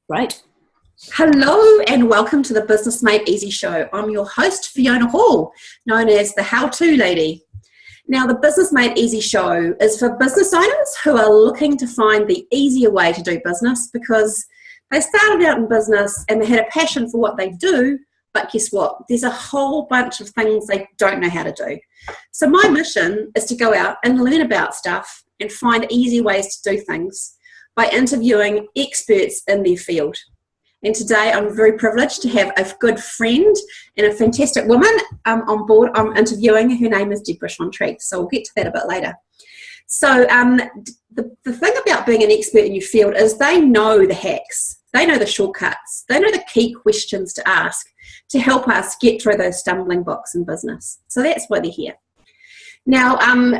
Right. Hello and welcome to the Business Made Easy show. I'm your host, Fiona Hall, known as the How-To Lady. Now, the Business Made Easy show is for business owners who are looking to find the easier way to do business because they started out in business and they had a passion for what they do, but guess what? There's a whole bunch of things they don't know how to do. So my mission is to go out and learn about stuff and find easy ways to do things by interviewing experts in their field. And today I'm very privileged to have a good friend and a fantastic woman on board I'm interviewing. Her name is Debra Chantry, so we'll get to that a bit later. So the thing about being an expert in your field is they know the hacks, they know the shortcuts, they know the key questions to ask to help us get through those stumbling blocks in business. So that's why they're here. Now,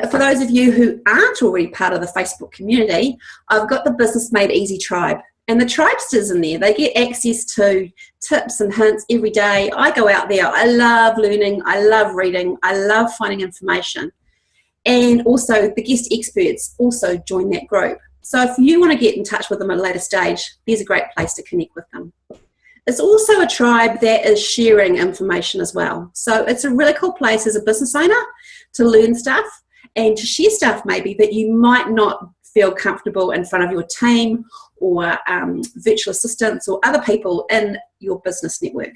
for those of you who aren't already part of the Facebook community, I've got the Business Made Easy tribe. And the tribesters in there, they get access to tips and hints every day. I go out there. I love learning. I love reading. I love finding information. And also the guest experts also join that group. So if you want to get in touch with them at a later stage, there's a great place to connect with them. It's also a tribe that is sharing information as well. So it's a really cool place as a business owner to learn stuff and to share stuff maybe that you might not feel comfortable in front of your team or virtual assistants or other people in your business network.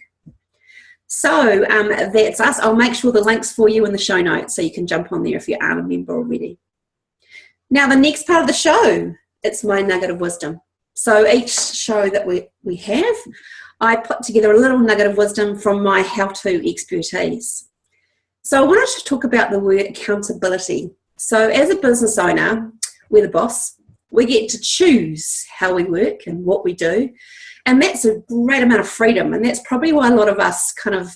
So that's us. I'll make sure the link's for you in the show notes so you can jump on there if you aren't a member already. Now the next part of the show, it's my nugget of wisdom. So each show that we have, I put together a little nugget of wisdom from my how-to expertise. So I wanted to talk about the word accountability. So as a business owner, we're the boss. We get to choose how we work and what we do. And that's a great amount of freedom. And that's probably why a lot of us kind of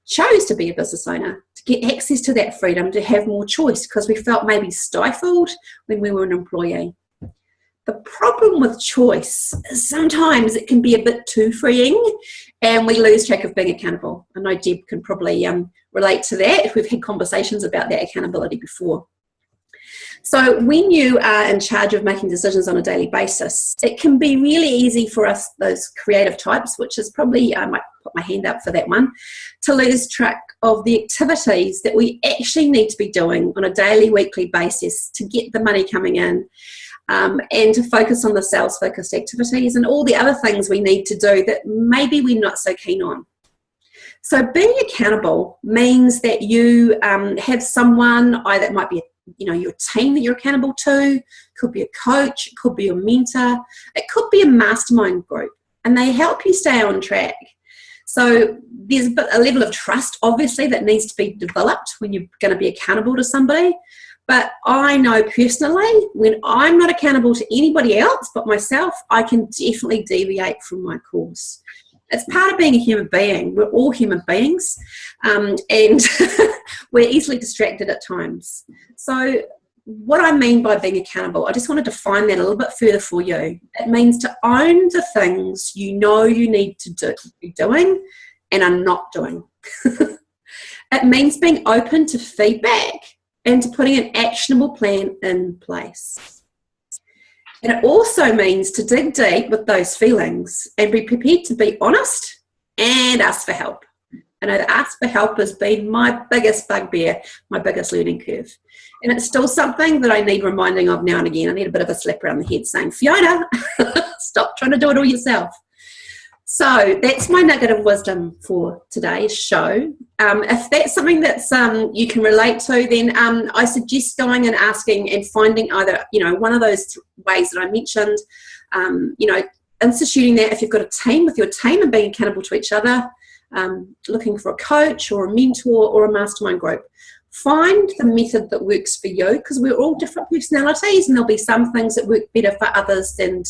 chose to be a business owner, to get access to that freedom, to have more choice, because we felt maybe stifled when we were an employee. The problem with choice is sometimes it can be a bit too freeing and we lose track of being accountable. I know Deb can probably relate to that. We've had conversations about that accountability before. So when you are in charge of making decisions on a daily basis, it can be really easy for us, those creative types, which is probably, I might put my hand up for that one, to lose track of the activities that we actually need to be doing on a daily, weekly basis to get the money coming in. And to focus on the sales-focused activities and all the other things we need to do that maybe we're not so keen on. So being accountable means that you have someone, either it might be your team that you're accountable to, could be a coach, it could be a mentor, it could be a mastermind group, and they help you stay on track. So there's a level of trust, obviously, that needs to be developed when you're going to be accountable to somebody. But I know personally, when I'm not accountable to anybody else but myself, I can definitely deviate from my course. It's part of being a human being. We're all human beings, and we're easily distracted at times. So what I mean by being accountable, I just want to define that a little bit further for you. It means to own the things you know you need to be doing and are not doing. It means being open to feedback and to putting an actionable plan in place. And it also means to dig deep with those feelings and be prepared to be honest and ask for help. I know that ask for help has been my biggest bugbear, my biggest learning curve. And it's still something that I need reminding of now and again. I need a bit of a slap around the head saying, Fiona, stop trying to do it all yourself. So that's my nugget of wisdom for today's show. If that's something that's you can relate to, then I suggest going and asking and finding either one of those ways that I mentioned. Instituting that if you've got a team with your team and being accountable to each other, looking for a coach or a mentor or a mastermind group. Find the method that works for you, because we're all different personalities, and there'll be some things that work better for others than.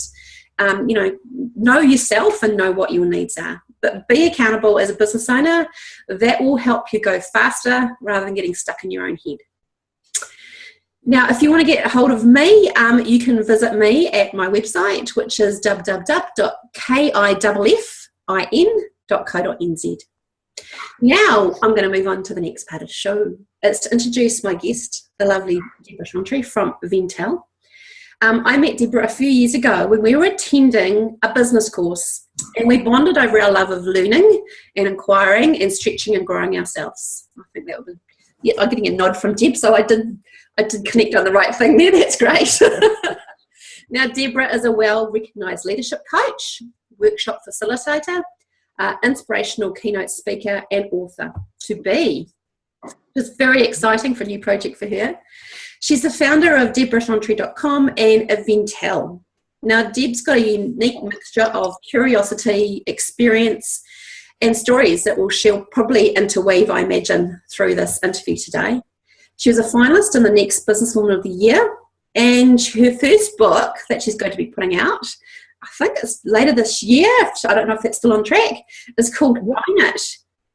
Know yourself and know what your needs are. But be accountable as a business owner. That will help you go faster rather than getting stuck in your own head. Now, if you want to get a hold of me, you can visit me at my website, which is www.kiffin.co.nz. Now, I'm going to move on to the next part of the show. It's to introduce my guest, the lovely Debra Chantry from Ventel. I met Debra a few years ago when we were attending a business course, and we bonded over our love of learning and inquiring and stretching and growing ourselves. I think that would, yeah, I'm getting a nod from Deb, so I did connect on the right thing there. That's great. Now, Debra is a well-recognised leadership coach, workshop facilitator, inspirational keynote speaker, and author to be. It's very exciting for a new project for her. She's the founder of DebraChantry.com and Eventel. Now, Deb's got a unique mixture of curiosity, experience, and stories that she'll probably interweave, I imagine, through this interview today. She was a finalist in the next Businesswoman of the Year, and her first book that she's going to be putting out, I think it's later this year, I don't know if that's still on track, is called Own It,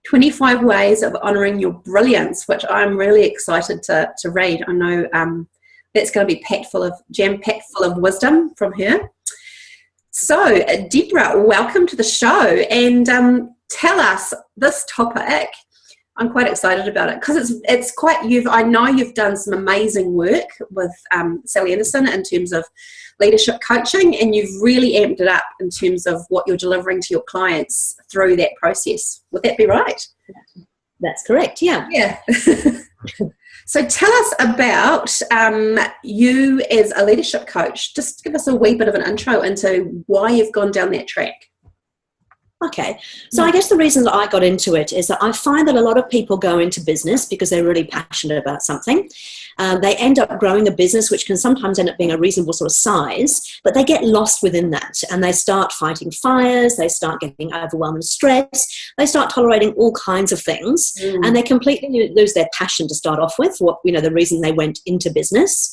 25 Ways of Honouring Your Brilliance, which I'm really excited to read. I know that's going to be jam-packed full of wisdom from her. So, Debra, welcome to the show, and tell us this topic. I'm quite excited about it because it's quite, I know you've done some amazing work with Sally Anderson in terms of leadership coaching, and you've really amped it up in terms of what you're delivering to your clients through that process. Would that be right? That's correct, yeah. Yeah. So tell us about you as a leadership coach. Just give us a wee bit of an intro into why you've gone down that track. Okay, so I guess the reason that I got into it is that I find that a lot of people go into business because they're really passionate about something. They end up growing a business which can sometimes end up being a reasonable sort of size, but they get lost within that and they start fighting fires, they start getting overwhelmed and stressed, they start tolerating all kinds of things, and they completely lose their passion to start off with, the reason they went into business.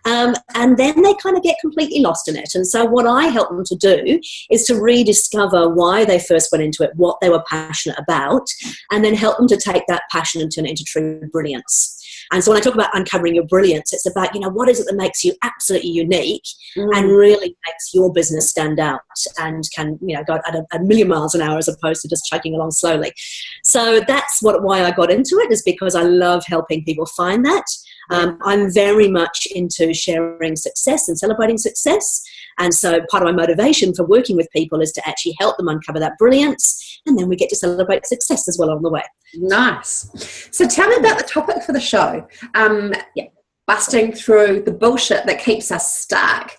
And then they kind of get completely lost in it. And so what I help them to do is to rediscover why they first went into it, what they were passionate about, and then help them to take that passion and turn it into true brilliance. And so when I talk about uncovering your brilliance, it's about, what is it that makes you absolutely unique and really makes your business stand out and can, go at a million miles an hour as opposed to just chugging along slowly. So that's why I got into it, is because I love helping people find that. I'm very much into sharing success and celebrating success. And so part of my motivation for working with people is to actually help them uncover that brilliance, and then we get to celebrate success as well along the way. Nice. So tell me about the topic for the show. Busting through the bullshit that keeps us stuck.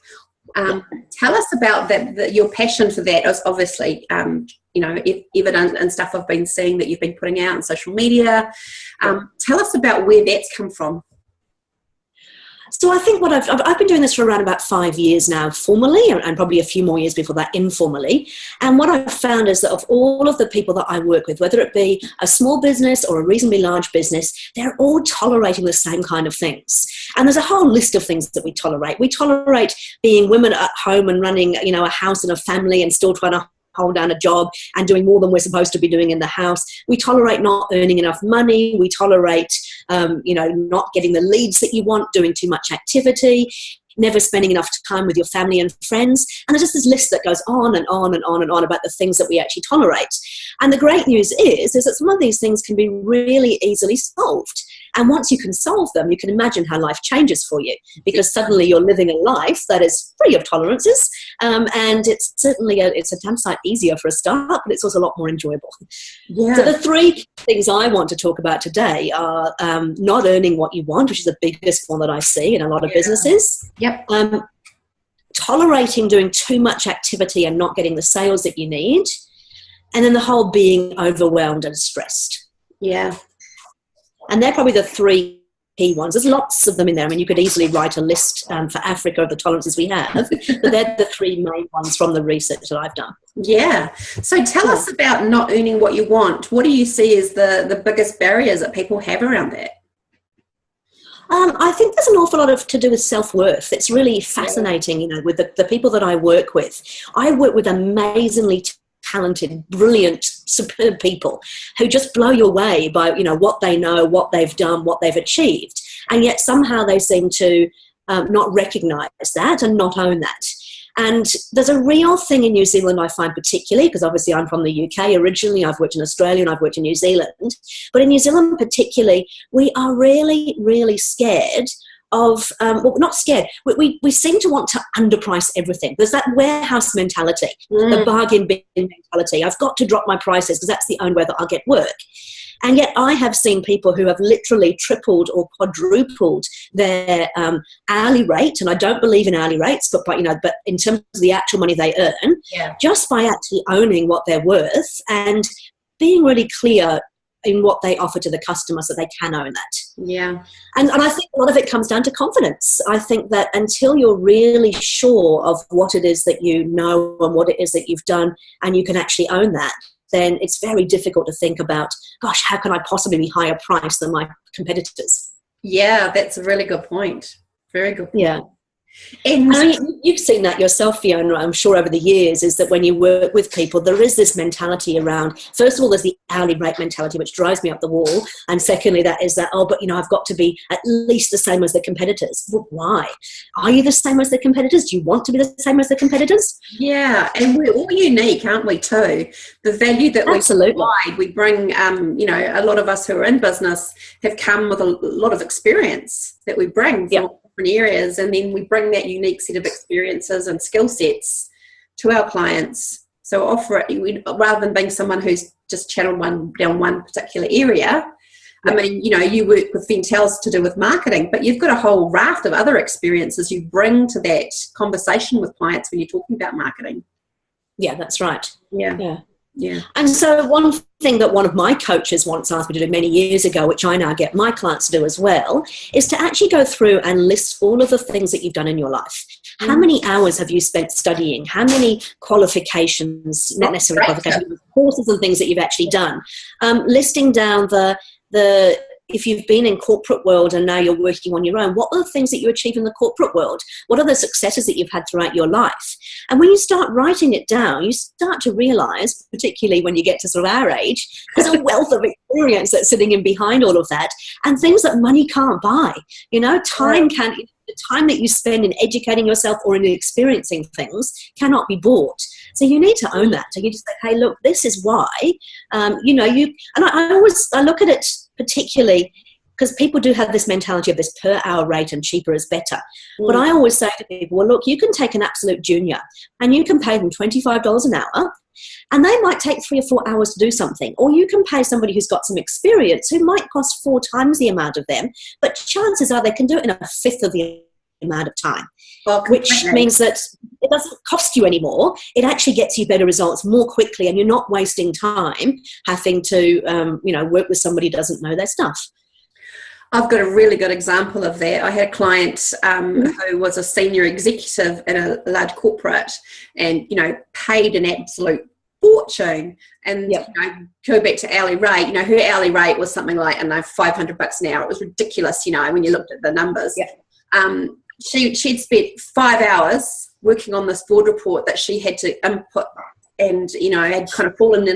Tell us about your passion for that is obviously, evident and stuff I've been seeing that you've been putting out on social media. Tell us about where that's come from. So I think I've been doing this for around about 5 years now, formally, and probably a few more years before that informally. And what I've found is that of all of the people that I work with, whether it be a small business or a reasonably large business, they're all tolerating the same kind of things. And there's a whole list of things that we tolerate. We tolerate being women at home and running, a house and a family and still trying to hold down a job and doing more than we're supposed to be doing in the house. We tolerate not earning enough money. We tolerate, not getting the leads that you want, doing too much activity, never spending enough time with your family and friends. And there's just this list that goes on and on and on and on about the things that we actually tolerate. And the great news is that some of these things can be really easily solved. And once you can solve them, you can imagine how life changes for you, because suddenly you're living a life that is free of tolerances. And it's certainly it's a damn sight easier for a start, but it's also a lot more enjoyable. Yeah. So the three things I want to talk about today are not earning what you want, which is the biggest one that I see in a lot of businesses. Yep. Tolerating doing too much activity and not getting the sales that you need. And then the whole being overwhelmed and stressed. Yeah. And they're probably the three key ones. There's lots of them in there. I mean, you could easily write a list for Africa of the tolerances we have, but they're the three main ones from the research that I've done. Yeah. So tell us about not earning what you want. What do you see as the biggest barriers that people have around that? I think there's an awful lot to do with self-worth. It's really fascinating, with the people that I work with. I work with amazingly talented, brilliant, superb people who just blow you away by, what they know, what they've done, what they've achieved. And yet somehow they seem to not recognise that and not own that. And there's a real thing in New Zealand I find particularly, because obviously I'm from the UK originally, I've worked in Australia and I've worked in New Zealand. But in New Zealand particularly, we are really, really scared well, not scared. We seem to want to underprice everything. There's that warehouse mentality, the bargain bin mentality. I've got to drop my prices because that's the only way that I'll get work. And yet I have seen people who have literally tripled or quadrupled their hourly rate, and I don't believe in hourly rates, but in terms of the actual money they earn, just by actually owning what they're worth and being really clear in what they offer to the customer so they can own that. Yeah. And I think a lot of it comes down to confidence. I think that until you're really sure of what it is that you know and what it is that you've done and you can actually own that, then it's very difficult to think about, gosh, how can I possibly be higher priced than my competitors? Yeah, that's a really good point. Very good point. Yeah. And I mean, you've seen that yourself, Fiona, I'm sure, over the years, is that when you work with people, there is this mentality around, first of all, there's the hourly rate mentality, which drives me up the wall. And secondly, that is that, oh, but, I've got to be at least the same as the competitors. Well, why? Are you the same as the competitors? Do you want to be the same as the competitors? Yeah, and we're all unique, aren't we, too? The value that we provide, we bring, a lot of us who are in business have come with a lot of experience that we bring from different areas, and then we bring that unique set of experiences and skill sets to our clients. So offer it, rather than being someone who's just channeled down one particular area. I mean, you work with Ventels to do with marketing, but you've got a whole raft of other experiences you bring to that conversation with clients when you're talking about marketing. Yeah, that's right. Yeah. And so one thing that one of my coaches once asked me to do many years ago, which I now get my clients to do as well, is to actually go through and list all of the things that you've done in your life. How many hours have you spent studying? How many qualifications, not necessarily qualifications, courses and things that you've actually done? Listing down the if you've been in corporate world and now you're working on your own, what are the things that you achieve in the corporate world? What are the successes that you've had throughout your life? And when you start writing it down, you start to realize, particularly when you get to sort of our age, there's a wealth of experience that's sitting in behind all of that, and things that money can't buy. The time that you spend in educating yourself or in experiencing things cannot be bought. So you need to own that. So you just say, hey, look, this is why, I look at it particularly because people do have this mentality of this per hour rate and cheaper is better. But I always say to people, well, look, you can take an absolute junior and you can pay them $25 an hour, and they might take 3 or 4 hours to do something. Or you can pay somebody who's got some experience who might cost 4 times the amount of them, but chances are they can do it in a fifth of the amount of time, which means that it doesn't cost you anymore. It actually gets you better results more quickly, and you're not wasting time having to, work with somebody who doesn't know their stuff. I've got a really good example of that. I had a client who was a senior executive in a large corporate and, paid an absolute fortune. And go back to hourly rate, her hourly rate was something like, $500 an hour. It was ridiculous, when you looked at the numbers. She'd spent 5 hours working on this board report that she had to input, and, had kind of fallen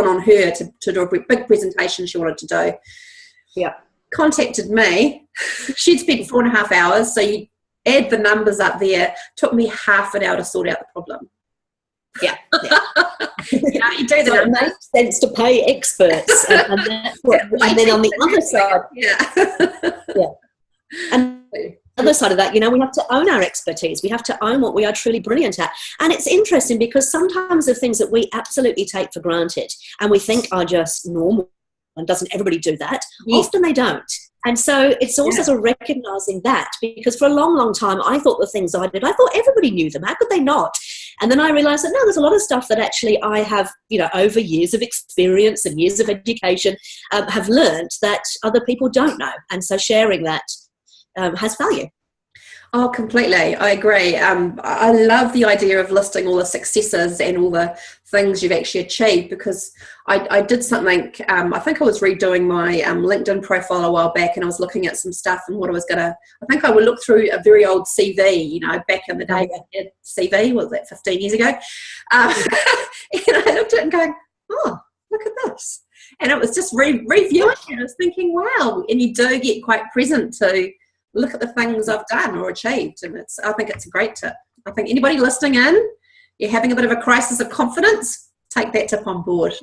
on her to do a big presentation she wanted to do. Yeah. Contacted me. She'd spent 4.5 hours, so you add the numbers up there. Took me half an hour to sort out the problem. Yeah. You do so it makes sense to pay experts, and then on the other side, and the other side of that, we have to own our expertise. We have to own what we are truly brilliant at. And it's interesting because sometimes the things that we absolutely take for granted and we think are just normal, and doesn't everybody do that? Yes. Often they don't. And so it's also sort of recognizing that, because for a long, long time, I thought the things I did, I thought everybody knew them. How could they not? And then I realized that, no, there's a lot of stuff that actually I have, over years of experience and years of education, have learned that other people don't know. And so sharing that has value. Oh, completely. I agree. I love the idea of listing all the successes and all the things you've actually achieved, because I did something, I think I was redoing my LinkedIn profile a while back, and I was looking at some stuff and what I was going to, I think I would look through a very old CV, back in the day, CV, was that 15 years ago? And I looked at it and going, oh, look at this. And it was just reviewing it. I was thinking, wow. And you do get quite present to look at the things I've done or achieved, and I think it's a great tip. I think anybody listening in, you're having a bit of a crisis of confidence, take that tip on board.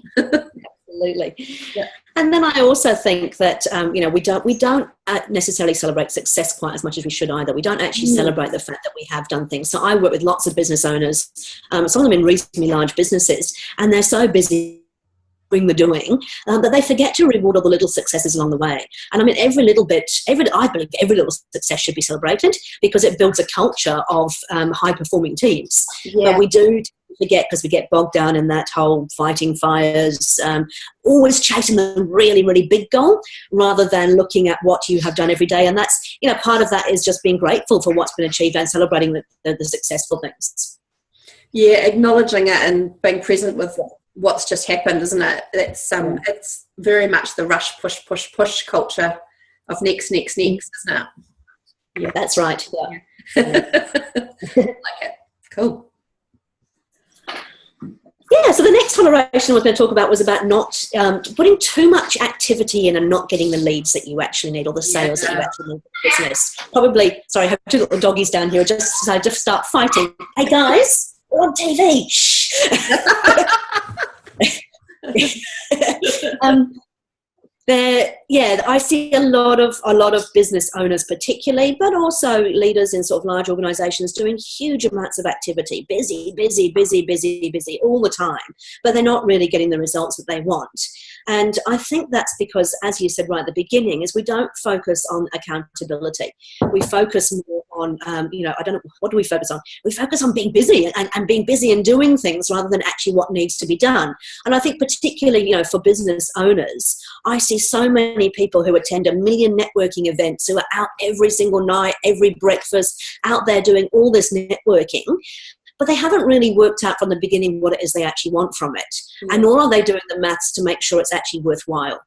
Absolutely. Yeah. And then I also think that we don't necessarily celebrate success quite as much as we should either. We don't actually celebrate the fact that we have done things. So I work with lots of business owners, some of them in reasonably large businesses, and they're so busy doing the doing that they forget to reward all the little successes along the way. And I mean, I believe every little success should be celebrated because it builds a culture of high performing teams. Yeah. But we do forget because we get bogged down in that whole fighting fires, always chasing the really, really big goal rather than looking at what you have done every day. And that's, part of that is just being grateful for what's been achieved and celebrating the successful things. Yeah, acknowledging it and being present with what's just happened, isn't it? It's very much the rush, push culture of next, isn't it? Yeah, that's right. Yeah. Like it. Cool. Yeah, so the next toleration I was going to talk about was about not putting too much activity in and not getting the leads that you actually need or the sales that you actually need for the business. Probably, sorry, I have two little doggies down here just start fighting. Hey guys, we're on TV. Shh. I see a lot of business owners particularly, but also leaders in sort of large organizations doing huge amounts of activity, busy all the time, but they're not really getting the results that they want. And I think that's because, as you said right at the beginning, is we don't focus on accountability. We focus more on, what do we focus on? We focus on being busy and being busy and doing things rather than actually what needs to be done. And I think particularly, for business owners, I see so many people who attend 1 million networking events, who are out every single night, every breakfast, out there doing all this networking, but they haven't really worked out from the beginning what it is they actually want from it. And nor are they doing the maths to make sure it's actually worthwhile.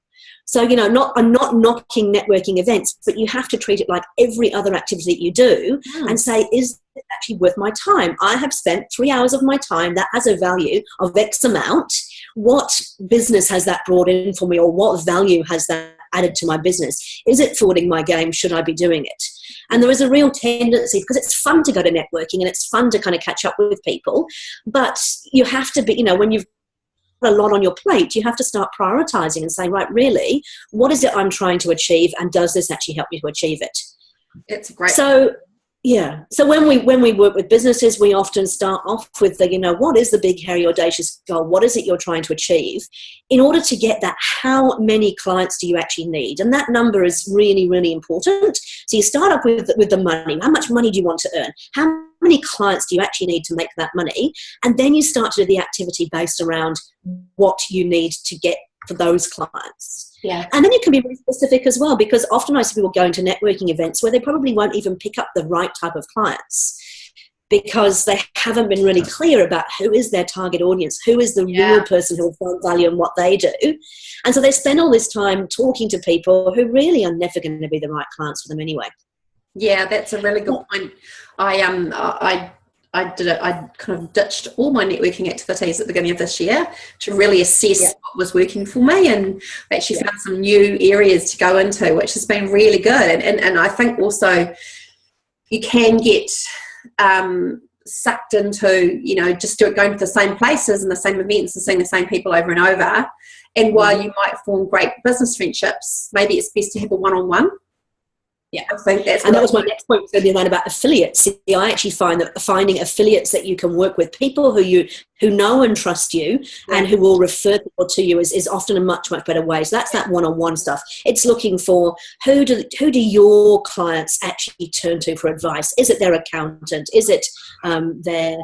So, I'm not knocking networking events, but you have to treat it like every other activity that you do and say, is it actually worth my time? I have spent 3 hours of my time that has a value of X amount. What business has that brought in for me, or what value has that added to my business? Is it forwarding my game? Should I be doing it? And there is a real tendency, because it's fun to go to networking and it's fun to kind of catch up with people, but you have to be, when you've got a lot on your plate, you have to start prioritizing and saying, right, really, what is it I'm trying to achieve, and does this actually help me to achieve it? It's great. So when we work with businesses, we often start off with the, what is the big, hairy, audacious goal? What is it you're trying to achieve? In order to get that, how many clients do you actually need? And that number is really, really important. So you start up with the money. How much money do you want to earn? How many clients do you actually need to make that money? And then you start to do the activity based around what you need to get for those clients. Yeah. And then you can be very specific as well, because often I see people going to networking events where they probably won't even pick up the right type of clients because they haven't been really clear about who is their target audience, who is the real person who will find value in what they do. And so they spend all this time talking to people who really are never going to be the right clients for them anyway. Yeah, that's a really good point. I kind of ditched all my networking activities at the beginning of this year to really assess what was working for me, and actually found some new areas to go into, which has been really good. And I think also you can get sucked into, just going to the same places and the same events and seeing the same people over and over. And while you might form great business friendships, maybe it's best to have a one-on-one. Yeah, I think that's, and that was my next point, was going to be about affiliates. See, I actually find that finding affiliates that you can work with, people who know and trust you and who will refer people to you, is often a much, much better way. So that's that one-on-one stuff. It's looking for who do your clients actually turn to for advice? Is it their accountant? Is it their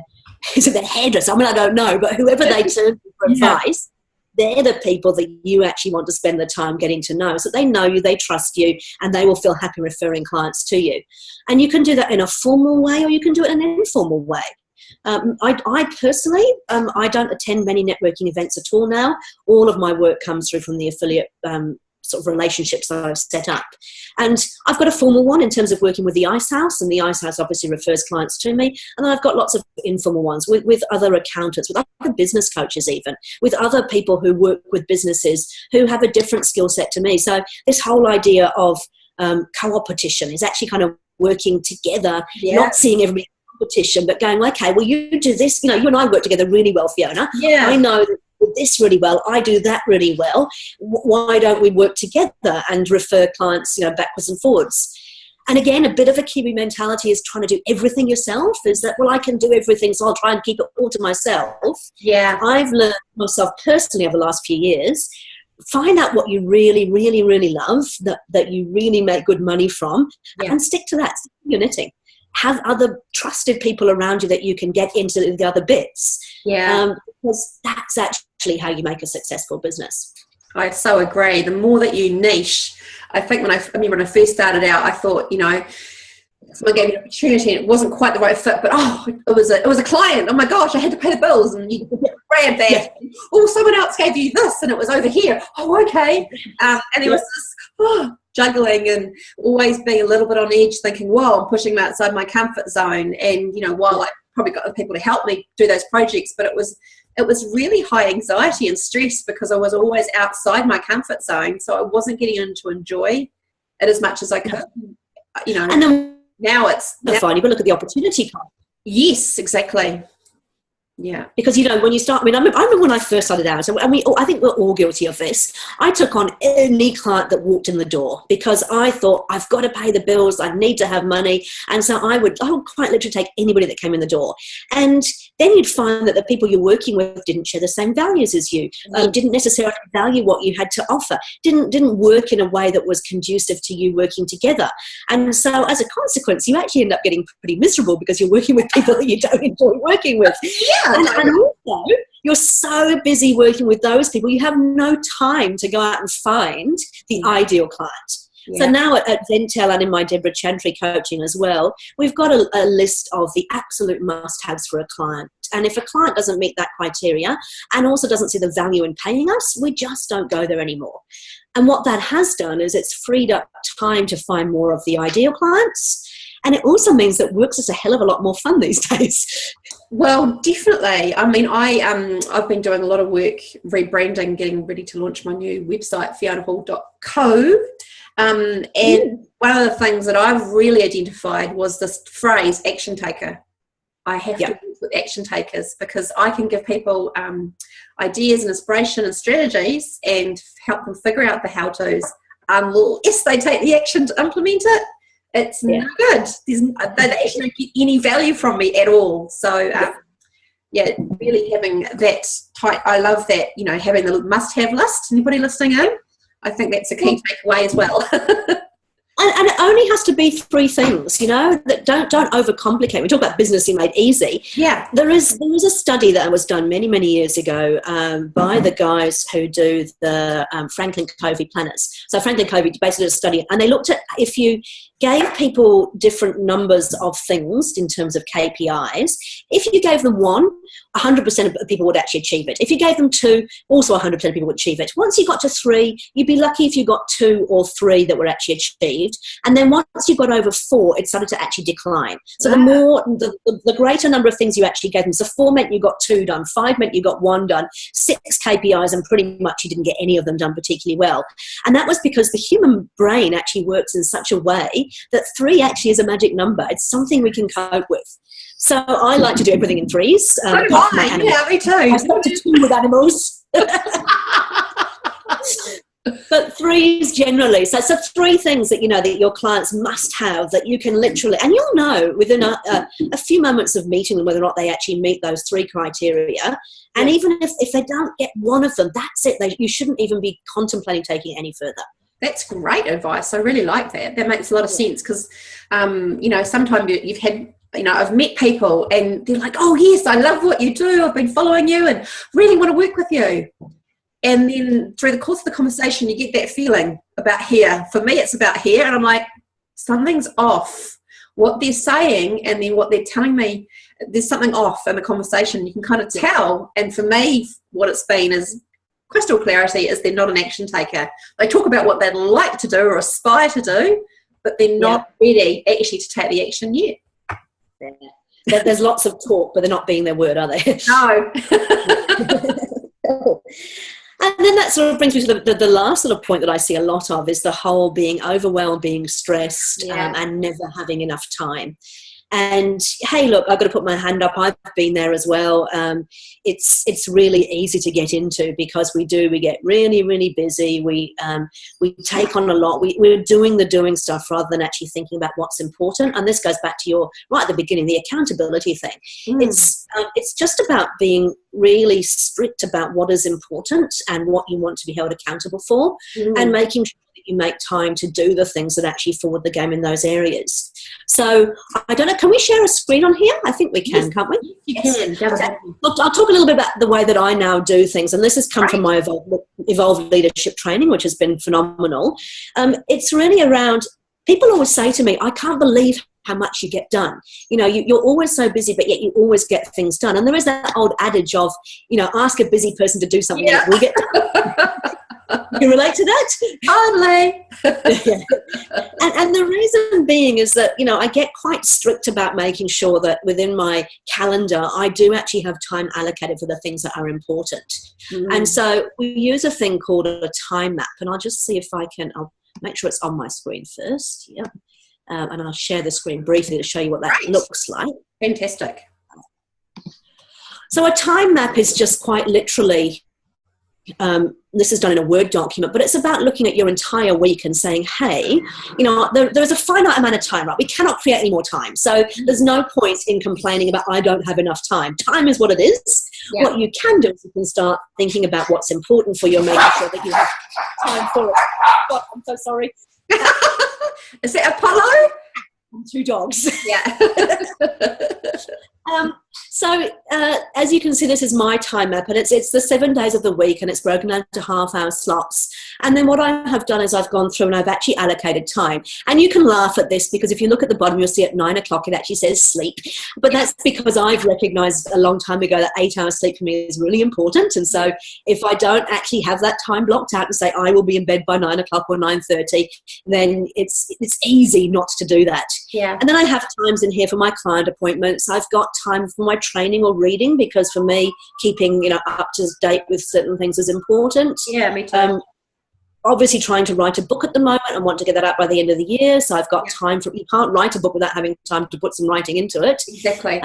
hairdresser? I mean, I don't know, but whoever they turn to for advice, they're the people that you actually want to spend the time getting to know, so they know you, they trust you, and they will feel happy referring clients to you. And you can do that in a formal way, or you can do it in an informal way. I personally, I don't attend many networking events at all now. All of my work comes through from the affiliate sort of relationships that I've set up. And I've got a formal one in terms of working with the Ice House, and the Ice House obviously refers clients to me. And then I've got lots of informal ones with other accountants, with other business coaches even, with other people who work with businesses who have a different skill set to me. So this whole idea of co-opetition is actually kind of working together, not seeing everybody competition, but going, okay, well, you do this, you and I work together really well, Fiona. Yeah. I know that with this really well, I do that really well. Why don't we work together and refer clients, backwards and forwards? And again, a bit of a Kiwi mentality is trying to do everything yourself. Is that, well, I can do everything, so I'll try and keep it all to myself. Yeah. I've learned myself personally over the last few years, find out what you really, really, really love, that you really make good money from, and stick to that. Stick to your knitting. Have other trusted people around you that you can get into the other bits. Yeah. Because that's actually how you make a successful business. I so agree. The more that you niche, I think when I remember when I first started out, I thought, someone gave me an opportunity and it wasn't quite the right fit, but it was a client. Oh my gosh, I had to pay the bills, and you grab that. Yeah. Oh, someone else gave you this and it was over here. Oh, okay. And there was this juggling and always being a little bit on edge, thinking, whoa, I'm pushing outside my comfort zone. And while I probably got other people to help me do those projects, but it was really high anxiety and stress because I was always outside my comfort zone. So I wasn't getting to enjoy it as much as I could, And then now it's fine. You look at the opportunity cost. Yes, exactly. Yeah. Because, when you start, I remember when I first started out, and I think we're all guilty of this. I took on any client that walked in the door because I thought, I've got to pay the bills, I need to have money. And so I would quite literally take anybody that came in the door. And then you'd find that the people you're working with didn't share the same values as you, didn't necessarily value what you had to offer, didn't work in a way that was conducive to you working together. And so as a consequence, you actually end up getting pretty miserable because you're working with people that you don't enjoy working with. Yeah. And also, you're so busy working with those people, you have no time to go out and find the ideal client. Yeah. So now at Zentel and in my Debra Chantry coaching as well, we've got a list of the absolute must-haves for a client. And if a client doesn't meet that criteria and also doesn't see the value in paying us, we just don't go there anymore. And what that has done is it's freed up time to find more of the ideal clients. And it also means that work's is a hell of a lot more fun these days. Well, definitely. I've been doing a lot of work rebranding, getting ready to launch my new website, fionahall.co. And one of the things that I've really identified was this phrase, action taker. I have to work with action takers because I can give people ideas and inspiration and strategies and help them figure out the how-tos. Unless they take the action to implement it, it's no good. They actually don't get any value from me at all. So, really having that tight, I love that, having the must-have list. Anybody listening in? I think that's a key takeaway as well. And it only has to be 3 things, that don't overcomplicate. We talk about business made easy. Yeah. There is a study that was done many, many years ago by the guys who do the Franklin Covey planners. So Franklin Covey basically did a study, and they looked at if you gave people different numbers of things in terms of KPIs. If you gave them 1, 100% of people would actually achieve it. If you gave them 2, also 100% of people would achieve it. Once you got to 3, you'd be lucky if you got 2 or 3 that were actually achieved. And then once you got over 4, it started to actually decline. So the greater number of things you actually gave them. So 4 meant you got 2 done, 5 meant you got 1 done, 6 KPIs, and pretty much you didn't get any of them done particularly well. And that was because the human brain actually works in such a way that 3 actually is a magic number. It's something we can cope with. So I like to do everything in 3s. Yeah, me too. I start to 2 with animals. But 3s generally. So 3 things that that your clients must have that you can literally, and you'll know within a few moments of meeting them whether or not they actually meet those 3 criteria. And even if they don't get one of them, that's it. You shouldn't even be contemplating taking it any further. That's great advice. I really like that. That makes a lot of sense because, sometimes you've had, I've met people and they're like, oh, yes, I love what you do. I've been following you and really want to work with you. And then through the course of the conversation, you get that feeling about here. For me, it's about here. And I'm like, something's off. What they're saying and then what they're telling me, there's something off in the conversation. You can kind of tell. And for me, what it's been is crystal clarity is they're not an action taker. They talk about what they'd like to do or aspire to do, but they're not ready actually to take the action yet. Yeah. There's lots of talk, but they're not being their word, are they? No. And then that sort of brings me to the last little point that I see a lot of is the whole being overwhelmed, being stressed, and never having enough time. And hey, look, I've got to put my hand up. I've been there as well. It's really easy to get into because we get really, really busy. We take on a lot. We're doing the doing stuff rather than actually thinking about what's important. And this goes back to your right at the beginning, the accountability thing. It's just about being really strict about what is important and what you want to be held accountable for, and making sure that you make time to do the things that actually forward the game in those areas. So I don't know, can we share a screen on here? I think we can, can't we? You can. Okay. Look, I'll talk a little bit about the way that I now do things, and this has come from my evolved leadership training, which has been phenomenal. It's really around, people always say to me, I can't believe how much you get done. You know, you're always so busy, but yet you always get things done. And there is that old adage of, you know, ask a busy person to do something that will get done. You relate to that? Totally. And the reason being is that, you know, I get quite strict about making sure that within my calendar, I do actually have time allocated for the things that are important. And so we use a thing called a time map. And I'll just see if I'll make sure it's on my screen first. Yeah. And I'll share the screen briefly to show you what that looks like. Fantastic. So a time map is just quite literally, this is done in a Word document, but it's about looking at your entire week and saying, hey, you know, there's a finite amount of time, right? We cannot create any more time. So there's no point in complaining about, I don't have enough time. Time is what it is. Yeah. What you can do is you can start thinking about what's important for you, making sure that you have time for it. God, I'm so sorry. Is it Apollo? 2 dogs. Yeah. So as you can see, this is my time map, and it's the 7 days of the week, and it's broken down to half-hour slots. And then what I have done is I've gone through and I've actually allocated time. And you can laugh at this because if you look at the bottom, you'll see at 9 o'clock it actually says sleep. But that's because I've recognised a long time ago that 8 hours sleep for me is really important. And so if I don't actually have that time blocked out and say I will be in bed by 9 o'clock or 9:30, then it's easy not to do that. Yeah. And then I have times in here for my client appointments. I've got time for my training or reading because for me, keeping, you know, up to date with certain things is important. Yeah, me too. Obviously trying to write a book at the moment and want to get that out by the end of the year. So I've got time for, you can't write a book without having time to put some writing into it. Exactly.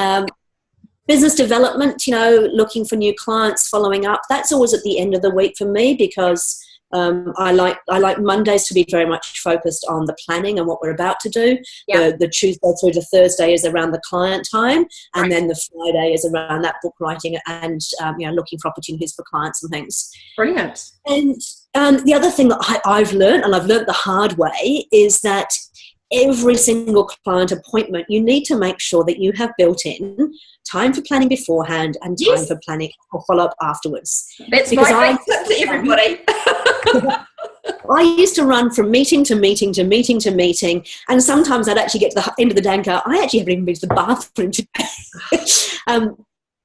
Business development, you know, looking for new clients, following up. That's always at the end of the week for me because I like Mondays to be very much focused on the planning and what we're about to do. Yeah. The Tuesday through to Thursday is around the client time, and then the Friday is around that book writing and you know, looking for opportunities for clients and things. Brilliant. And the other thing that I've learned, and I've learned the hard way, is that every single client appointment, you need to make sure that you have built in time for planning beforehand and time for planning or follow-up afterwards. That's my big tip to everybody. I used to run from meeting to meeting to meeting to meeting, and sometimes I'd actually get to the end of the day and go, I actually haven't even been to the bathroom today.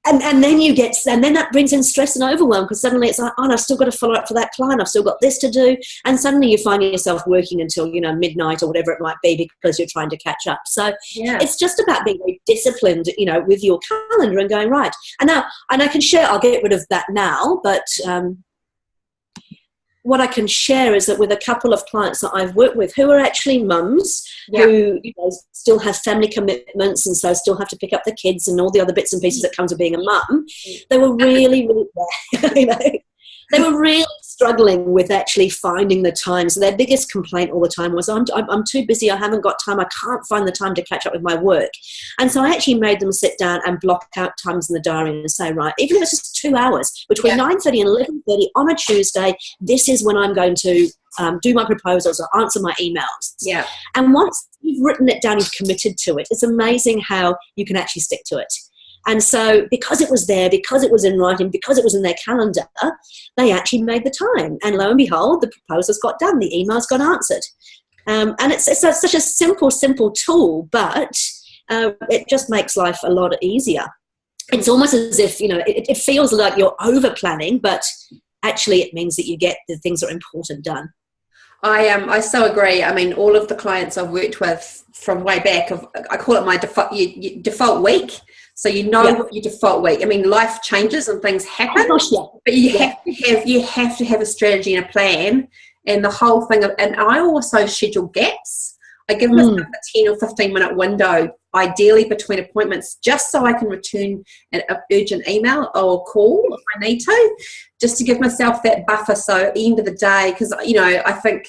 And then that brings in stress and overwhelm because suddenly it's like, oh, I've still got to follow up for that client. I've still got this to do. And suddenly you find yourself working until, you know, midnight or whatever it might be because you're trying to catch up. So it's just about being very disciplined, you know, with your calendar and going, right. And I can share, I'll get rid of that now, but what I can share is that with a couple of clients that I've worked with who are actually mums who, you know, still have family commitments and so still have to pick up the kids and all the other bits and pieces that comes with being a mum, they were really, you know, they were really struggling with actually finding the time. So their biggest complaint all the time was, I'm too busy, I haven't got time, I can't find the time to catch up with my work. And so I actually made them sit down and block out times in the diary and say, right, even if it's just 2 hours, between 9:30 and 11:30 on a Tuesday, this is when I'm going to do my proposals or answer my emails. Yeah. And once you've written it down, you've committed to it, it's amazing how you can actually stick to it. And so because it was there, because it was in writing, because it was in their calendar, they actually made the time. And lo and behold, the proposals got done, the emails got answered. And it's such a simple tool, but it just makes life a lot easier. It's almost as if, you know, it feels like you're over planning, but actually it means that you get the things that are important done. I so agree. I mean, all of the clients I've worked with from way back, I call it my default week. So you know what your default week. I mean, life changes and things happen, but you have to have a strategy and a plan. And the whole thing and I also schedule gaps. I give myself a 10 or 15 minute window ideally between appointments, just so I can return an urgent email or call if I need to, just to give myself that buffer. So at the end of the day, because, I think,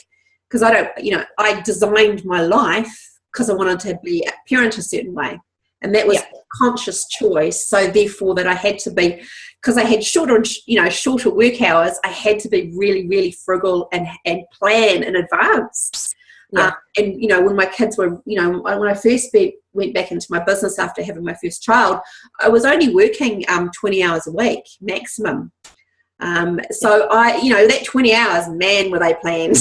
because I designed my life because I wanted to be a parent a certain way. And that was a conscious choice. So therefore that I had to be, because I had shorter work hours, I had to be really, really frugal and plan in advance. Yeah. And, when my kids were, when I first went back into my business after having my first child, I was only working 20 hours a week maximum. So that 20 hours, man, were they planned.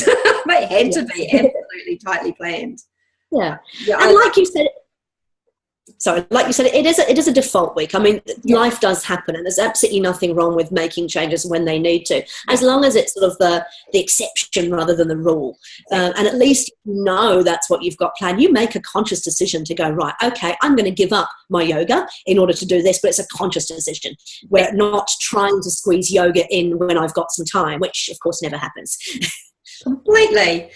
They had to be absolutely tightly planned. Yeah. And like you said, it is a default week. I mean, life does happen, and there's absolutely nothing wrong with making changes when they need to, as long as it's sort of the exception rather than the rule. And at least that's what you've got planned. You make a conscious decision to go, right, okay, I'm going to give up my yoga in order to do this, but it's a conscious decision. We're not trying to squeeze yoga in when I've got some time, which of course never happens. Completely.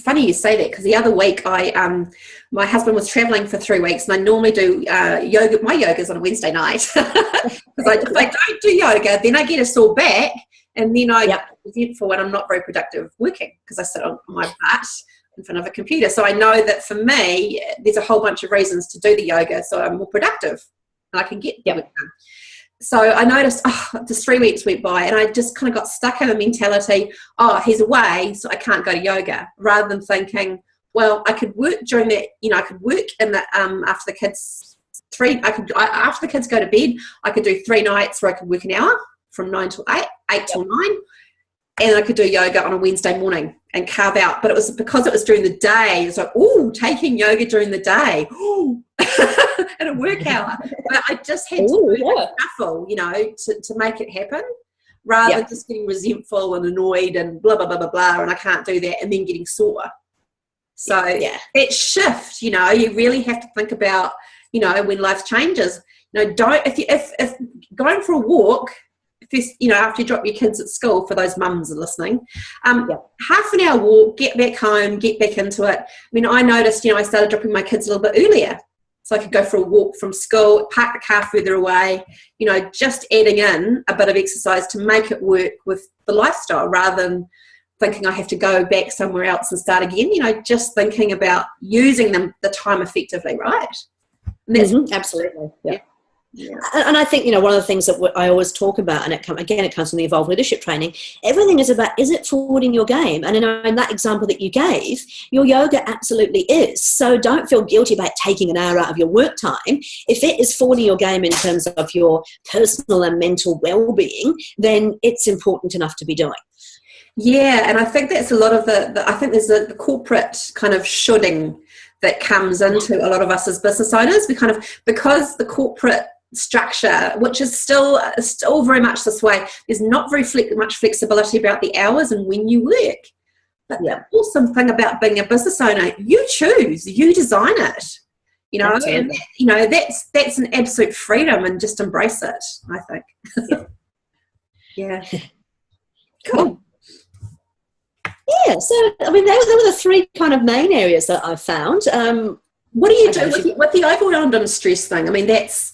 Funny you say that, because the other week my husband was traveling for 3 weeks, and I normally do yoga. My yoga's on a Wednesday night, because if I don't do yoga, then I get a sore back, and then I get resentful when I'm not very productive working, because I sit on my butt in front of a computer. So I know that for me, there's a whole bunch of reasons to do the yoga, so I'm more productive and I can get the work done. So I noticed, just 3 weeks went by, and I just kind of got stuck in a mentality, he's away, so I can't go to yoga, rather than thinking, well, I could work during that, I could work in the, after the kids go to bed, I could do 3 nights where I could work an hour from 9 till 8, 8 till 9, and I could do yoga on a Wednesday morning and carve out. But it was because it was during the day. It's like, taking yoga during the day. And a work hour. But I just had to shuffle, to make it happen, rather than just getting resentful and annoyed and blah, blah, blah, blah, blah, and I can't do that, and then getting sore. So that shift, you really have to think about, when life changes. If going for a walk, after you drop your kids at school, for those mums are listening, half an hour walk, get back home, get back into it. I mean, I noticed, I started dropping my kids a little bit earlier, so I could go for a walk from school, park the car further away, just adding in a bit of exercise to make it work with the lifestyle, rather than thinking I have to go back somewhere else and start again, just thinking about using the time effectively, right? And that's absolutely. Yeah. And I think, one of the things that I always talk about, and it comes from the Evolved Leadership Training, everything is about, is it forwarding your game? And in that example that you gave, your yoga absolutely is. So don't feel guilty about taking an hour out of your work time. If it is forwarding your game in terms of your personal and mental well-being, then it's important enough to be doing. Yeah, and I think that's a lot of I think there's the corporate kind of shoulding that comes into a lot of us as business owners. We kind of, because the corporate structure, which is still very much this way, there's not very much flexibility about the hours and when you work. But the awesome thing about being a business owner, you choose, you design it, and that's an absolute freedom, and just embrace it, I think. Yeah. Cool. Yeah, so I mean, they were the 3 kind of main areas that I found. What do you do with the overwhelmed and stress thing? I mean, that's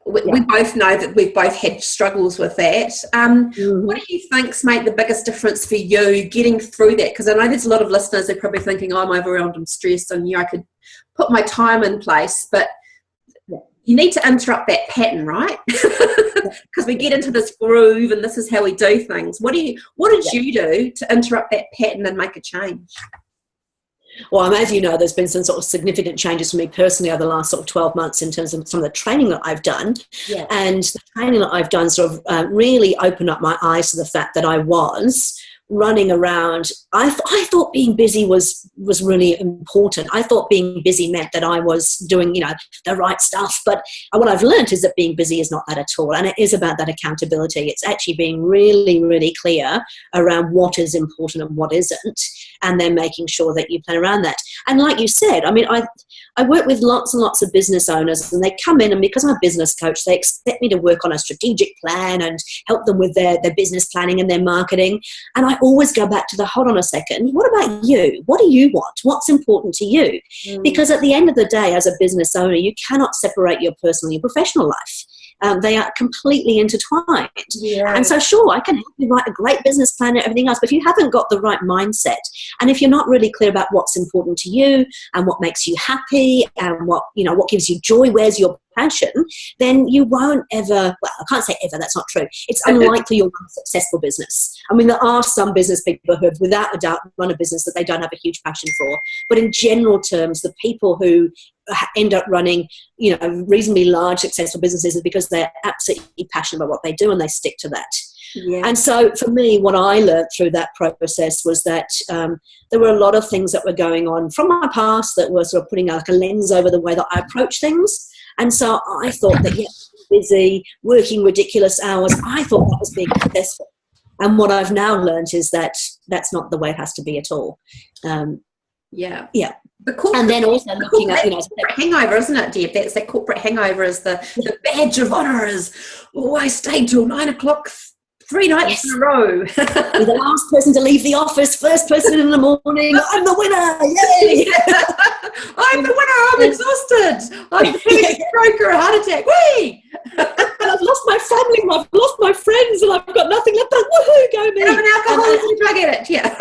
we both know that we've both had struggles with that. What do you think's made the biggest difference for you getting through that? Because I know there's a lot of listeners that are probably thinking, I'm overwhelmed and stressed, and I could put my time in place, but you need to interrupt that pattern, right? Because we get into this groove, and this is how we do things. What did you do to interrupt that pattern and make a change? Well, as you know, there's been some sort of significant changes for me personally over the last sort of 12 months in terms of some of the training that I've done. Yeah. And the training that I've done sort of really opened up my eyes to the fact that I was running around. I thought being busy was really important. I thought being busy meant that I was doing, the right stuff. But what I've learned is that being busy is not that at all. And it is about that accountability. It's actually being really, really clear around what is important and what isn't, and then making sure that you plan around that. And like you said, I mean, I work with lots and lots of business owners, and they come in, and because I'm a business coach, they expect me to work on a strategic plan and help them with their business planning and their marketing. And I always go back to the, hold on a second, what about you? What do you want? What's important to you? Because at the end of the day, as a business owner, you cannot separate your personal and your professional life. They are completely intertwined. Yeah. And so, sure, I can help you write a great business plan and everything else, but if you haven't got the right mindset, and if you're not really clear about what's important to you and what makes you happy and what gives you joy, where's your passion, then you won't ever, well, I can't say ever, that's not true. It's unlikely you'll run a successful business. I mean, there are some business people who have, without a doubt, run a business that they don't have a huge passion for. But in general terms, the people who end up running, reasonably large, successful businesses is because they're absolutely passionate about what they do and they stick to that. Yeah. And so for me, what I learned through that process was that there were a lot of things that were going on from my past that were sort of putting like a lens over the way that I approach things. And so I thought that, busy, working ridiculous hours, I thought that was being successful. And what I've now learned is that that's not the way it has to be at all. Yeah. And then also looking at, hangover, isn't it, Deb? That's that corporate hangover is the badge of honour is, I stayed till 9 o'clock 3 nights in a row. You're the last person to leave the office, first person in the morning. I'm the winner. Yay! I'm the winner. I'm exhausted. I'm the first stroke or a heart attack. Whee! And I've lost my family, I've lost my friends, and I've got nothing left. But woohoo, go me! I'm an alcoholic and drug addict. Yeah.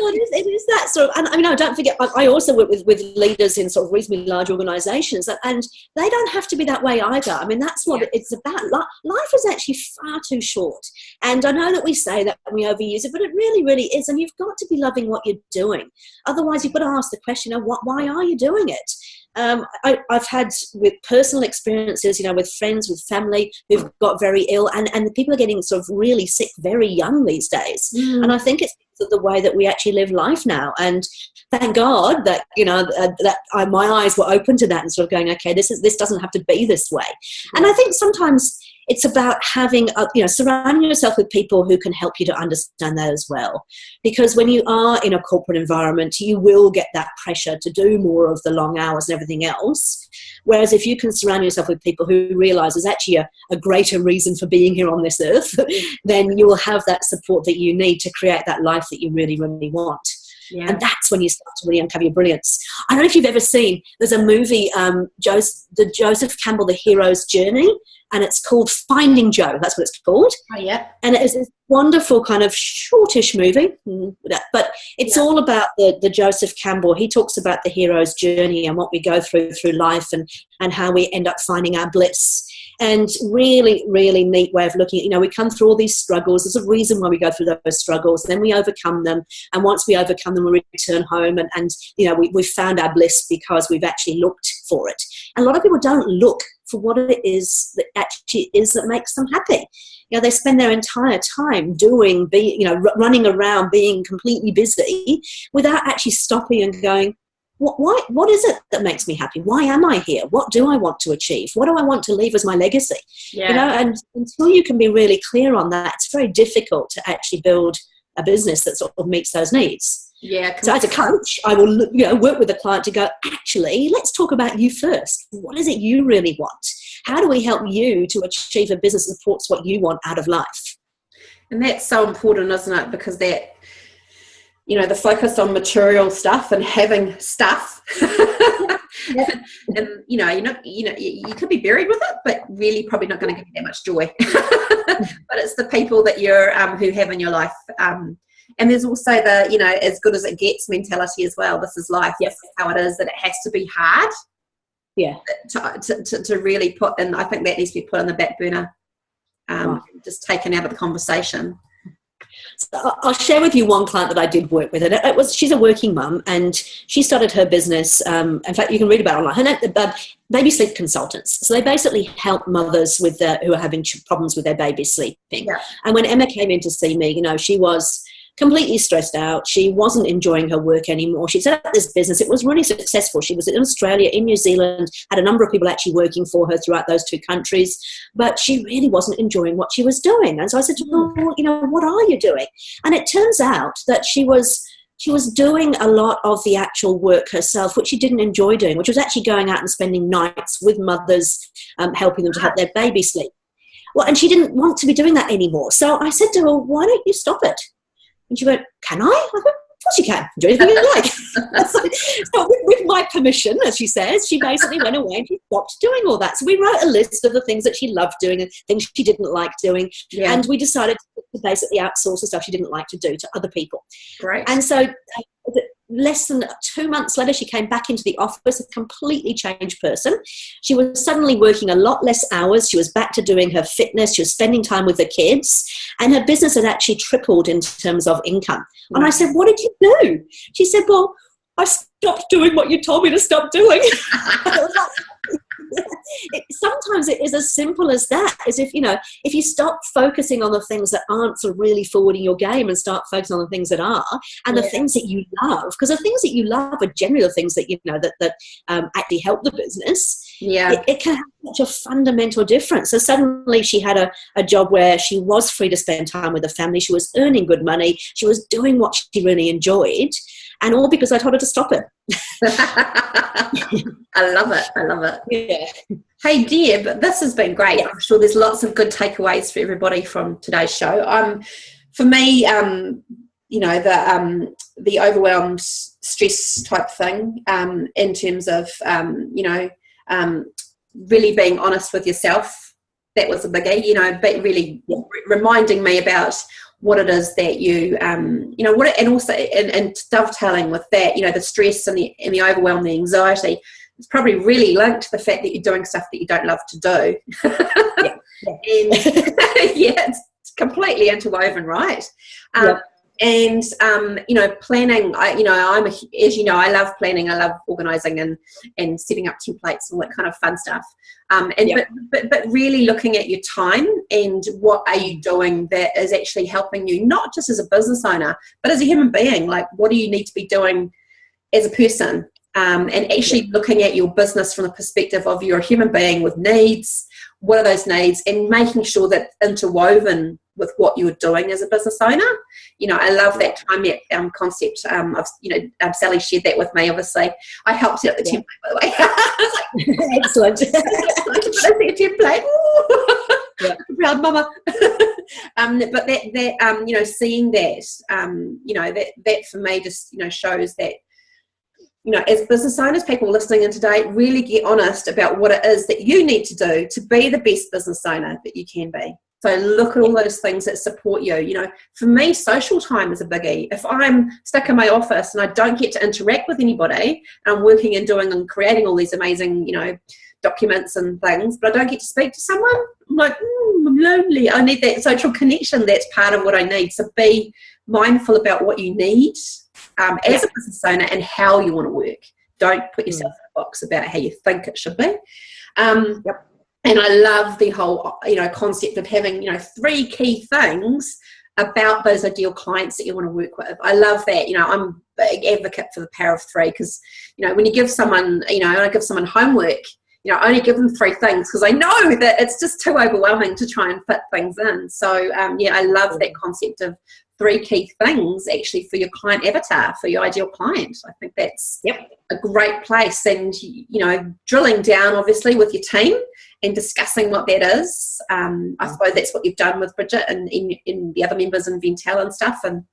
It is that sort of, and I mean, don't forget, I also work with leaders in sort of reasonably large organisations, and they don't have to be that way either. I mean, that's what it's about. Life is actually far too short, and I know that we say that when we overuse it, but it really, really is. And you've got to be loving what you're doing. Otherwise, you've got to ask the question of why are you doing it? I've had with personal experiences, with friends, with family who've got very ill, and the people are getting sort of really sick very young these days. And I think it's the way that we actually live life now. And thank God that my eyes were open to that and sort of going, okay, this doesn't have to be this way. And I think sometimes it's about having, surrounding yourself with people who can help you to understand that as well. Because when you are in a corporate environment, you will get that pressure to do more of the long hours and everything else. Whereas if you can surround yourself with people who realise there's actually a greater reason for being here on this earth, then you will have that support that you need to create that life that you really, really want. Yeah. And that's when you start to really uncover your brilliance. I don't know if you've ever seen, there's a movie, Joseph Campbell, The Hero's Journey, and it's called Finding Joe. That's what it's called. Oh, yeah. And it is this wonderful kind of shortish movie, but it's all about the Joseph Campbell. He talks about the hero's journey and what we go through life and how we end up finding our bliss. And really, really neat way of looking at, we come through all these struggles. There's a reason why we go through those struggles. Then we overcome them. And once we overcome them, we return home and we've found our bliss because we've actually looked for it. And a lot of people don't look for what it is that actually is that makes them happy. They spend their entire time running around, being completely busy without actually stopping and going, what is it that makes me happy? Why am I here? What do I want to achieve? What do I want to leave as my legacy? Yeah. And until you can be really clear on that, it's very difficult to actually build a business that sort of meets those needs. Yeah. So as a coach, I will work with the client to go, actually, let's talk about you first. What is it you really want? How do we help you to achieve a business that supports what you want out of life? And that's so important, isn't it? Because that, the focus on material stuff and having stuff, yeah. And you could be buried with it, but really probably not going to give you that much joy. But it's the people that you're who have in your life. And there's also the, as good as it gets mentality as well. This is life. Yes, that's how it is. That it has to be hard. Yeah. To really put in. I think that needs to be put on the back burner. Just taken out of the conversation. So I'll share with you one client that I did work with, and she's a working mum, and she started her business. In fact, you can read about it online. Her name, Baby Sleep Consultants. So they basically help mothers with who are having problems with their baby sleeping. Yeah. And when Emma came in to see me, she was completely stressed out. She wasn't enjoying her work anymore. She set up this business. It was really successful. She was in Australia, in New Zealand, had a number of people actually working for her throughout those 2 countries, but she really wasn't enjoying what she was doing. And so I said to her, well, what are you doing? And it turns out that she was doing a lot of the actual work herself, which she didn't enjoy doing, which was actually going out and spending nights with mothers, helping them to help their baby sleep. Well, and she didn't want to be doing that anymore. So I said to her, why don't you stop it? And she went, can I? I went, of course you can. Do anything you like. So with my permission, as she says, she basically went away and she stopped doing all that. So we wrote a list of the things that she loved doing and things she didn't like doing. Yeah. And we decided to basically outsource the stuff she didn't like to do to other people. Great. And so less than 2 months later, she came back into the office, a completely changed person. She was suddenly working a lot less hours. She was back to doing her fitness. She was spending time with the kids. And her business had actually tripled in terms of income. Wow. And I said, what did you do? She said, well, I stopped doing what you told me to stop doing. Sometimes it is as simple as that, as if you stop focusing on the things that aren't sort of really forwarding your game and start focusing on the things that are, and the things that you love, because the things that you love are generally the things that that actually help the business. It can have such a fundamental difference. So suddenly she had a job where she was free to spend time with her family, she was earning good money, she was doing what she really enjoyed, and all because I told her to stop it. I love it. Yeah. Hey, Deb, this has been great. Yeah. I'm sure there's lots of good takeaways for everybody from today's show. For me, the overwhelmed stress type thing, in terms of, really being honest with yourself, that was a biggie, but really reminding me about what it is that you, and also, and dovetailing with that, the stress and the overwhelm, the anxiety, it's probably really linked to the fact that you're doing stuff that you don't love to do. And it's completely interwoven, right? And planning, I love planning, I love organizing and setting up templates and all that kind of fun stuff. But really looking at your time and what are you doing that is actually helping you, not just as a business owner, but as a human being. Like, what do you need to be doing as a person? And actually looking at your business from the perspective of you're a human being with needs. What are those needs? And making sure that interwoven with what you're doing as a business owner. I love that time map concept. Sally shared that with me, obviously. I helped set up the template, by the way. Excellent. Template. Proud mama. But that seeing that, that for me just, shows that, as business owners, people listening in today, really get honest about what it is that you need to do to be the best business owner that you can be. So look at all those things that support you. For me, social time is a biggie. If I'm stuck in my office and I don't get to interact with anybody, and I'm working and doing and creating all these amazing, documents and things, but I don't get to speak to someone, I'm like, I'm lonely. I need that social connection. That's part of what I need. So be mindful about what you need as a business owner and how you want to work. Don't put yourself in a box about how you think it should be. And I love the whole, concept of having, 3 key things about those ideal clients that you want to work with. I love that. I'm a big advocate for the power of 3, because, when you give someone, I give someone homework, I only give them 3 things because I know that it's just too overwhelming to try and fit things in. So, I love that concept of 3 key things actually for your client avatar, for your ideal client. I think that's a great place. And, drilling down obviously with your team and discussing what that is. I suppose that's what you've done with Bridget and in the other members in Ventel and stuff. And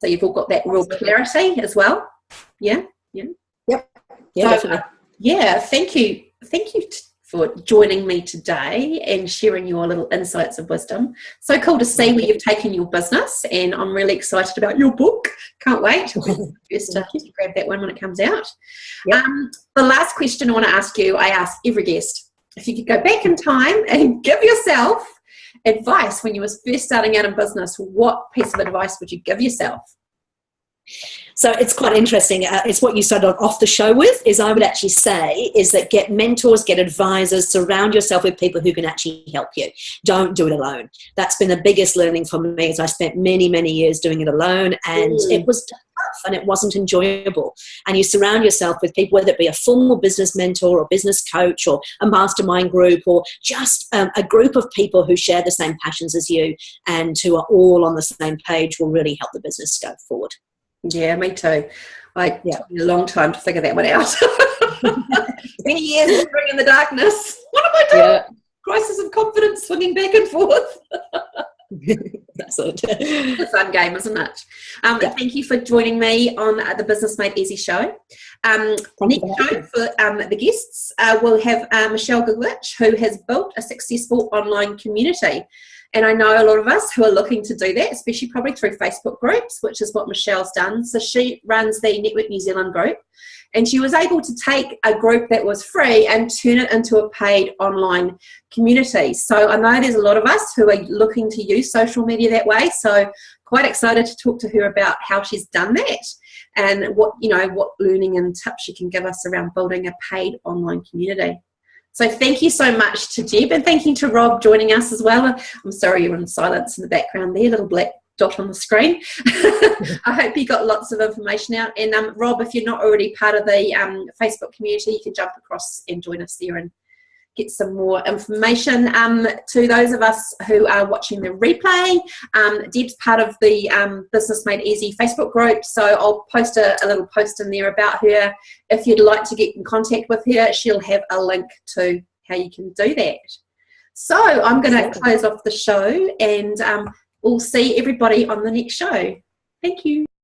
so you've all got that real clarity as well. Yeah. Definitely. Thank you. Thank you for joining me today and sharing your little insights of wisdom. So cool to see where you've taken your business, and I'm really excited about your book. Can't wait. First to grab that one when it comes out. The last question I want to ask you, I ask every guest. If you could go back in time and give yourself advice when you were first starting out in business, what piece of advice would you give yourself? So it's quite interesting. It's what you started off the show with, is I would actually say is that get mentors, get advisors, surround yourself with people who can actually help you. Don't do it alone. That's been the biggest learning for me, is I spent many, many years doing it alone, and it was tough and it wasn't enjoyable. And you surround yourself with people, whether it be a formal business mentor or business coach or a mastermind group, or just a group of people who share the same passions as you and who are all on the same page, will really help the business go forward. Yeah, me too. Took me a long time to figure that one out. Many years of in the darkness. What am I doing? crisis of confidence swinging back and forth. That's it. It's a fun game, isn't it? Thank you for joining me on the Business Made Easy show. Next show for the guests, we'll have Michelle Goodrich, who has built a successful online community. And I know a lot of us who are looking to do that, especially probably through Facebook groups, which is what Michelle's done. So she runs the Network New Zealand group, and she was able to take a group that was free and turn it into a paid online community. So I know there's a lot of us who are looking to use social media that way. So quite excited to talk to her about how she's done that and what learning and tips she can give us around building a paid online community. So thank you so much to Deb, and thank you to Rob joining us as well. I'm sorry you're in silence in the background there, little black dot on the screen. I hope you got lots of information out. And Rob, if you're not already part of the Facebook community, you can jump across and join us there and get some more information. To those of us who are watching the replay, Deb's part of the Business Made Easy Facebook group, so I'll post a little post in there about her. If you'd like to get in contact with her, she'll have a link to how you can do that. So I'm going to close off the show, and we'll see everybody on the next show. Thank you.